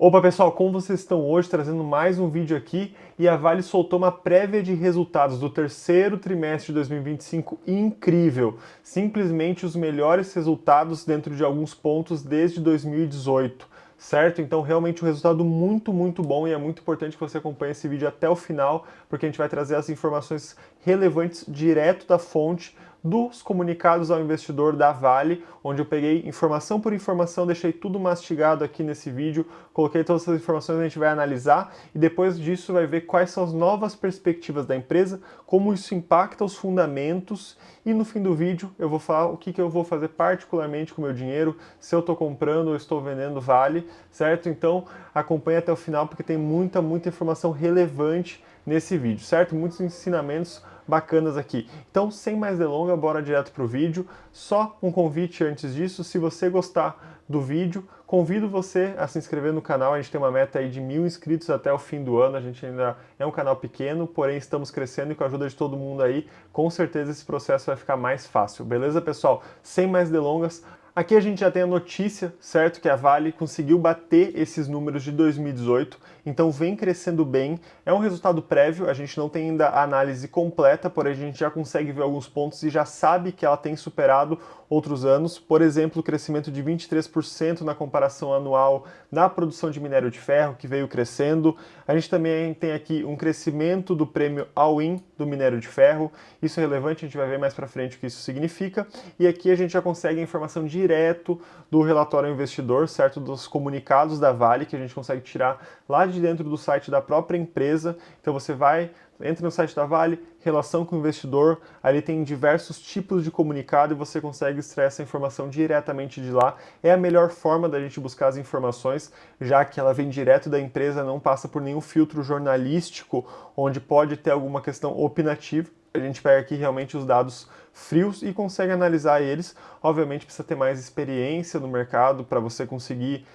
Opa pessoal, como vocês estão hoje? Trazendo mais um vídeo aqui e a Vale soltou uma prévia de resultados do terceiro trimestre de 2025 incrível. Simplesmente os melhores resultados dentro de alguns pontos desde 2018, certo? Então realmente um resultado muito bom e é muito importante que você acompanhe esse vídeo até o final, porque a gente vai trazer as informações relevantes direto da fonte dos comunicados ao investidor da Vale, onde eu peguei informação por informação, deixei tudo mastigado aqui nesse vídeo, coloquei todas essas informações, a gente vai analisar e depois disso vai ver quais são as novas perspectivas da empresa, como isso impacta os fundamentos e no fim do vídeo eu vou falar o que eu vou fazer particularmente com o meu dinheiro, se eu estou comprando ou estou vendendo Vale, certo? Então acompanhe até o final porque tem muita informação relevante nesse vídeo, certo? Muitos ensinamentos bacanas aqui. Então, sem mais delongas, bora direto pro vídeo. Só um convite antes disso, se você gostar do vídeo, convido você a se inscrever no canal. A gente tem uma meta aí de 1000 inscritos até o fim do ano. A gente ainda é um canal pequeno, porém estamos crescendo e com a ajuda de todo mundo aí, com certeza esse processo vai ficar mais fácil. Beleza, pessoal? Sem mais delongas, aqui a gente já tem a notícia, certo, que a Vale conseguiu bater esses números de 2018, então vem crescendo bem. É um resultado prévio, a gente não tem ainda a análise completa, porém a gente já consegue ver alguns pontos e já sabe que ela tem superado outros anos. Por exemplo, o crescimento de 23% na comparação anual na produção de minério de ferro, que veio crescendo. A gente também tem aqui um crescimento do prêmio all-in do minério de ferro. Isso é relevante, a gente vai ver mais para frente o que isso significa. E aqui a gente já consegue a informação direto do relatório ao investidor, certo? Dos comunicados da Vale, que a gente consegue tirar lá de dentro do site da própria empresa. Então você entra no site da Vale, relação com o investidor, ali tem diversos tipos de comunicado e você consegue extrair essa informação diretamente de lá. É a melhor forma da gente buscar as informações, já que ela vem direto da empresa, não passa por nenhum filtro jornalístico, onde pode ter alguma questão opinativa. A gente pega aqui realmente os dados frios e consegue analisar eles. Obviamente precisa ter mais experiência no mercado para você conseguir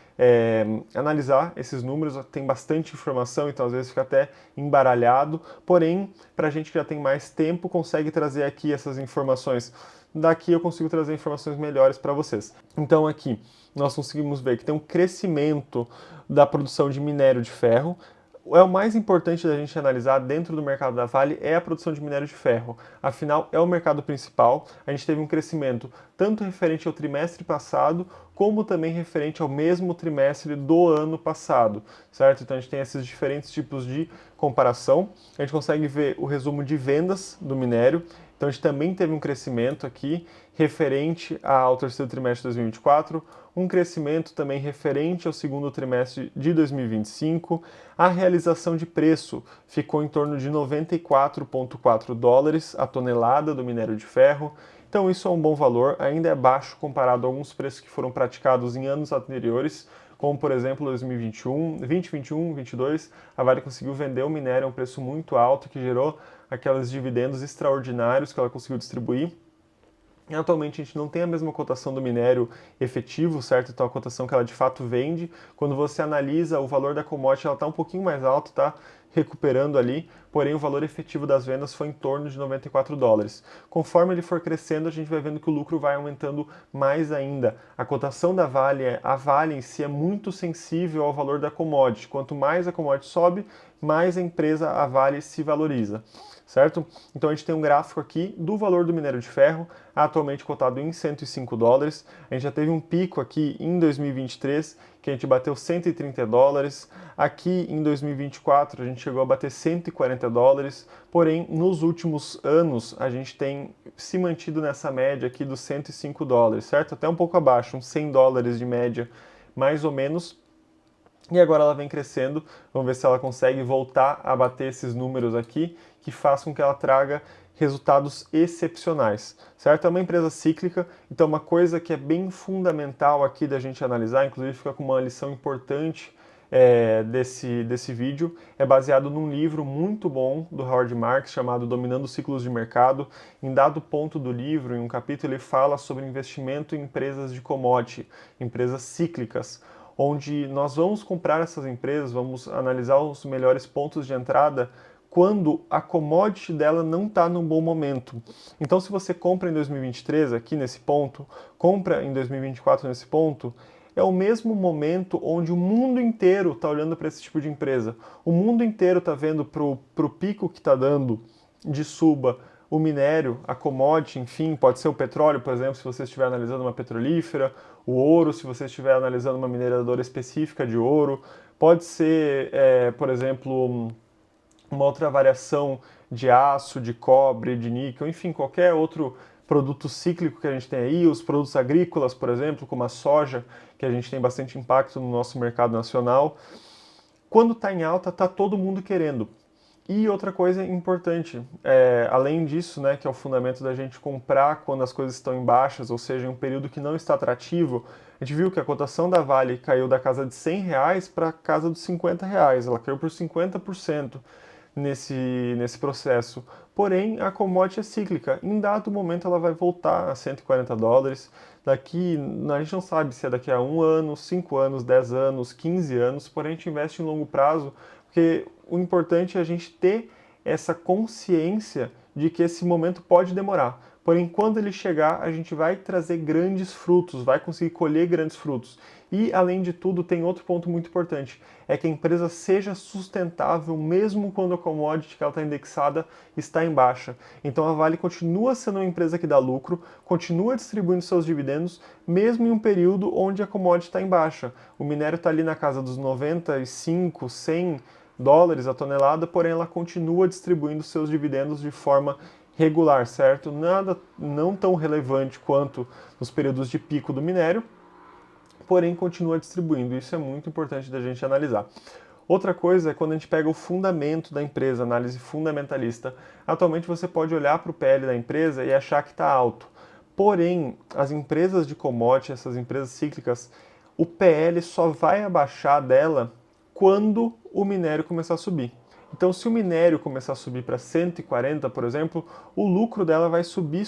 analisar esses números. Tem bastante informação, então às vezes fica até embaralhado. Porém, para a gente que já tem mais tempo, consegue trazer aqui essas informações. Daqui eu consigo trazer informações melhores para vocês. Então aqui nós conseguimos ver que tem um crescimento da produção de minério de ferro. O mais importante da gente analisar dentro do mercado da Vale é a produção de minério de ferro. Afinal, é o mercado principal. A gente teve um crescimento tanto referente ao trimestre passado, como também referente ao mesmo trimestre do ano passado, certo? Então a gente tem esses diferentes tipos de comparação. A gente consegue ver o resumo de vendas do minério. Então a gente também teve um crescimento aqui referente ao terceiro trimestre de 2024, um crescimento também referente ao segundo trimestre de 2025. A realização de preço ficou em torno de 94,4 dólares a tonelada do minério de ferro. Então isso é um bom valor, ainda é baixo comparado a alguns preços que foram praticados em anos anteriores, como por exemplo 2021, 2021, 2022, a Vale conseguiu vender o minério a um preço muito alto que gerou aqueles dividendos extraordinários que ela conseguiu distribuir. Atualmente a gente não tem a mesma cotação do minério efetivo, certo? Então a cotação que ela de fato vende, quando você analisa o valor da commodity, ela está um pouquinho mais alto, tá recuperando ali, porém o valor efetivo das vendas foi em torno de 94 dólares. Conforme ele for crescendo, a gente vai vendo que o lucro vai aumentando mais ainda. A cotação da Vale, a Vale em si é muito sensível ao valor da commodity. Quanto mais a commodity sobe, mais a empresa, a Vale, se valoriza, certo? Então a gente tem um gráfico aqui do valor do minério de ferro, atualmente cotado em 105 dólares. A gente já teve um pico aqui em 2023, que a gente bateu 130 dólares. Aqui em 2024 a gente chegou a bater 140 dólares, porém nos últimos anos a gente tem se mantido nessa média aqui dos 105 dólares, certo? Até um pouco abaixo, uns 100 dólares de média, mais ou menos. E agora ela vem crescendo, vamos ver se ela consegue voltar a bater esses números aqui, que façam com que ela traga resultados excepcionais, certo? É uma empresa cíclica, então uma coisa que é bem fundamental aqui da gente analisar, inclusive fica com uma lição importante desse vídeo, é baseado num livro muito bom do Howard Marks, chamado Dominando os Ciclos de Mercado. Em dado ponto do livro, em um capítulo, ele fala sobre investimento em empresas de commodity, empresas cíclicas, onde nós vamos comprar essas empresas, vamos analisar os melhores pontos de entrada quando a commodity dela não está num bom momento. Então, se você compra em 2023, aqui nesse ponto, compra em 2024 nesse ponto, é o mesmo momento onde o mundo inteiro está olhando para esse tipo de empresa. O mundo inteiro está vendo para o pico que está dando de suba o minério, a commodity, enfim, pode ser o petróleo, por exemplo, se você estiver analisando uma petrolífera, o ouro, se você estiver analisando uma mineradora específica de ouro, pode ser, por exemplo, uma outra variação de aço, de cobre, de níquel, enfim, qualquer outro produto cíclico que a gente tem aí, os produtos agrícolas, por exemplo, como a soja, que a gente tem bastante impacto no nosso mercado nacional. Quando está em alta, está todo mundo querendo. E outra coisa importante, além disso, né, que é o fundamento da gente comprar quando as coisas estão em baixas, ou seja, em um período que não está atrativo, a gente viu que a cotação da Vale caiu da casa de R$ 100 para a casa dos R$ 50, ela caiu por 50% nesse processo. Porém, a commodity é cíclica, em dado momento ela vai voltar a US$ 140, daqui, a gente não sabe se é daqui a 1 ano, 5 anos, 10 anos, 15 anos, porém a gente investe em longo prazo, porque o importante é a gente ter essa consciência de que esse momento pode demorar. Porém, quando ele chegar, a gente vai trazer grandes frutos, vai conseguir colher grandes frutos. E, além de tudo, tem outro ponto muito importante, é que a empresa seja sustentável mesmo quando a commodity que ela está indexada está em baixa. Então a Vale continua sendo uma empresa que dá lucro, continua distribuindo seus dividendos, mesmo em um período onde a commodity está em baixa. O minério está ali na casa dos 95, 100 dólares a tonelada, porém ela continua distribuindo seus dividendos de forma regular, certo? Nada não tão relevante quanto nos períodos de pico do minério, porém continua distribuindo. Isso é muito importante da gente analisar. Outra coisa é quando a gente pega o fundamento da empresa, análise fundamentalista. Atualmente você pode olhar para o PL da empresa e achar que está alto. Porém, as empresas de commodity, essas empresas cíclicas, o PL só vai abaixar dela quando o minério começar a subir. Então, se o minério começar a subir para 140, por exemplo, o lucro dela vai subir,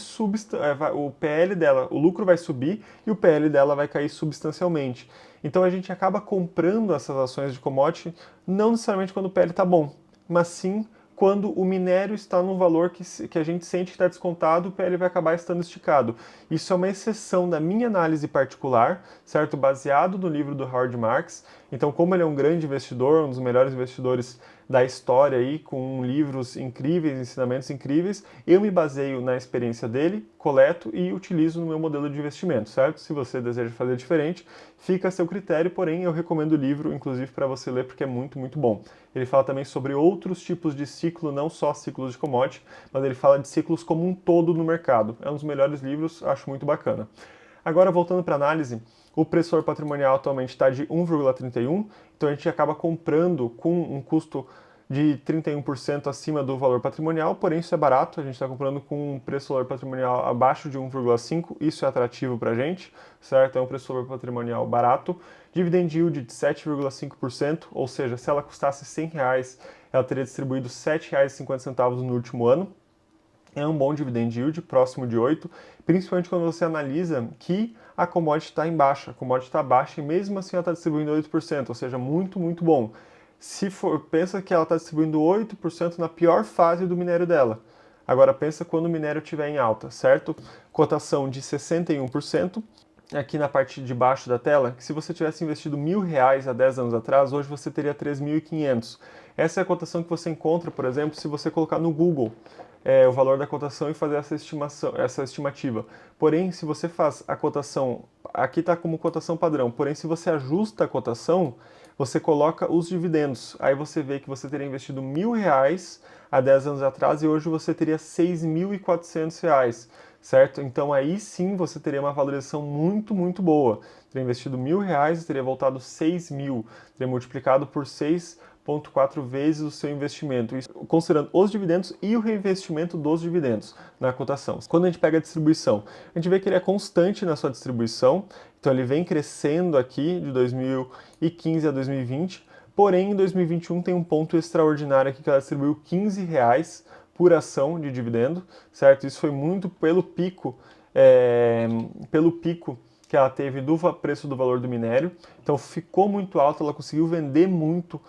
o PL dela, o lucro vai subir e o PL dela vai cair substancialmente. Então, a gente acaba comprando essas ações de commodity não necessariamente quando o PL está bom, mas sim quando o minério está num valor que a gente sente que está descontado, o PL vai acabar estando esticado. Isso é uma exceção da minha análise particular, certo? Baseado no livro do Howard Marks. Então, como ele é um grande investidor, um dos melhores investidores da história aí, com livros incríveis, ensinamentos incríveis, eu me baseio na experiência dele, coleto e utilizo no meu modelo de investimento, certo? Se você deseja fazer diferente, fica a seu critério, porém eu recomendo o livro, inclusive, para você ler, porque é muito, muito bom. Ele fala também sobre outros tipos de ciclo, não só ciclos de commodity, mas ele fala de ciclos como um todo no mercado. É um dos melhores livros, acho muito bacana. Agora, voltando para a análise, o pressor patrimonial atualmente está de 1,31, então a gente acaba comprando com um custo de 31% acima do valor patrimonial, porém isso é barato, a gente está comprando com um preço-valor patrimonial abaixo de 1,5, isso é atrativo para a gente, certo? É um preço-valor patrimonial barato. Dividend yield de 7,5%, ou seja, se ela custasse R$ 100, ela teria distribuído R$ 7,50 no último ano. É um bom dividend yield, próximo de 8, principalmente quando você analisa que a commodity está em baixa, a commodity está baixa e mesmo assim ela está distribuindo 8%, ou seja, muito, muito bom. Pensa que ela está distribuindo 8% na pior fase do minério dela. Agora pensa quando o minério estiver em alta, certo? Cotação de 61%. Aqui na parte de baixo da tela, que se você tivesse investido R$ 1.000 há 10 anos atrás, hoje você teria 3.500. Essa é a cotação que você encontra, por exemplo, se você colocar no Google o valor da cotação e fazer essa estimativa. Porém, se você faz a cotação, aqui está como cotação padrão, porém se você ajusta a cotação, você coloca os dividendos. Aí você vê que você teria investido R$ 1.000 há 10 anos atrás e hoje você teria R$ 6.400, certo? Então aí sim você teria uma valorização muito, muito boa. Teria investido R$ 1.000 e teria voltado 6.000, teria multiplicado por 6,4 vezes o seu investimento, isso considerando os dividendos e o reinvestimento dos dividendos na cotação. Quando a gente pega a distribuição, a gente vê que ele é constante na sua distribuição, então ele vem crescendo aqui de 2015 a 2020, porém em 2021 tem um ponto extraordinário aqui que ela distribuiu R$ 15 por ação de dividendo, certo? Isso foi muito pelo pico que ela teve do preço do valor do minério, então ficou muito alto, ela conseguiu vender muito,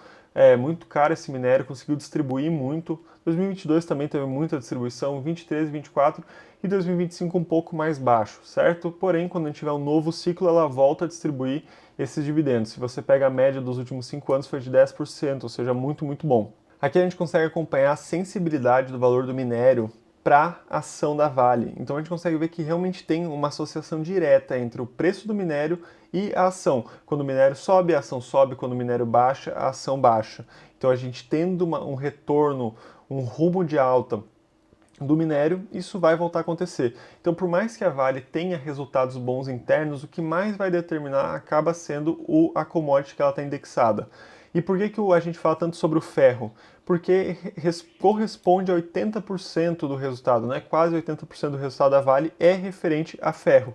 muito caro esse minério, conseguiu distribuir muito. 2022 também teve muita distribuição, 23, 24 e 2025 um pouco mais baixo, certo? Porém, quando a gente tiver um novo ciclo, ela volta a distribuir esses dividendos. Se você pega a média dos últimos 5 anos, foi de 10%, ou seja, muito, muito bom. Aqui a gente consegue acompanhar a sensibilidade do valor do minério para a ação da Vale. Então a gente consegue ver que realmente tem uma associação direta entre o preço do minério e a ação. Quando o minério sobe, a ação sobe, quando o minério baixa, a ação baixa. Então a gente tendo um retorno, um rumo de alta do minério, isso vai voltar a acontecer. Então, por mais que a Vale tenha resultados bons internos, o que mais vai determinar acaba sendo a commodity que ela está indexada. E por que a gente fala tanto sobre o ferro? Porque corresponde a 80% do resultado, né? Quase 80% do resultado da Vale é referente a ferro.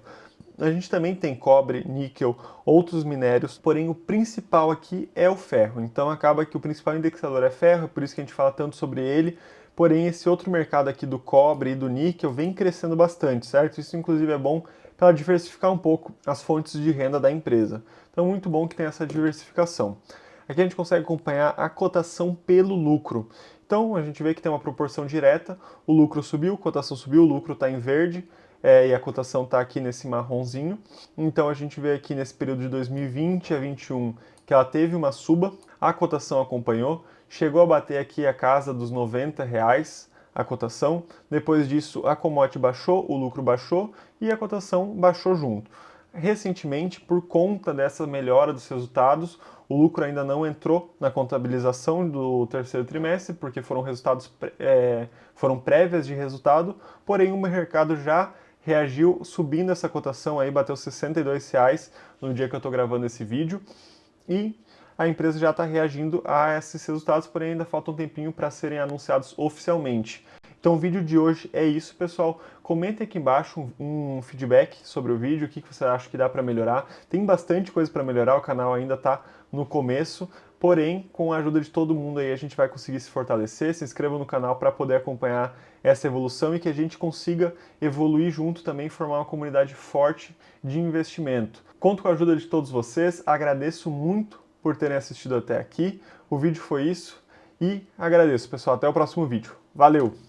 A gente também tem cobre, níquel, outros minérios, porém o principal aqui é o ferro. Então acaba que o principal indexador é ferro, é por isso que a gente fala tanto sobre ele. Porém esse outro mercado aqui do cobre e do níquel vem crescendo bastante, certo? Isso inclusive é bom para diversificar um pouco as fontes de renda da empresa. Então muito bom que tem essa diversificação. Aqui a gente consegue acompanhar a cotação pelo lucro. Então a gente vê que tem uma proporção direta, o lucro subiu, a cotação subiu, o lucro está em verde, e a cotação está aqui nesse marronzinho. Então a gente vê aqui nesse período de 2020 a 21 que ela teve uma suba, a cotação acompanhou, chegou a bater aqui a casa dos R$ 90 a cotação. Depois disso a commodity baixou, o lucro baixou e a cotação baixou junto. Recentemente, por conta dessa melhora dos resultados, o lucro ainda não entrou na contabilização do terceiro trimestre, porque foram foram prévias de resultado, porém o mercado já reagiu subindo essa cotação aí, bateu R$ 62 no dia que eu estou gravando esse vídeo, e a empresa já está reagindo a esses resultados, porém ainda falta um tempinho para serem anunciados oficialmente. Então o vídeo de hoje é isso, pessoal. Comenta aqui embaixo um feedback sobre o vídeo, o que você acha que dá para melhorar. Tem bastante coisa para melhorar, o canal ainda está no começo, porém, com a ajuda de todo mundo aí, a gente vai conseguir se fortalecer. Se inscreva no canal para poder acompanhar essa evolução e que a gente consiga evoluir junto também, formar uma comunidade forte de investimento. Conto com a ajuda de todos vocês, agradeço muito por terem assistido até aqui. O vídeo foi isso e agradeço, pessoal. Até o próximo vídeo. Valeu!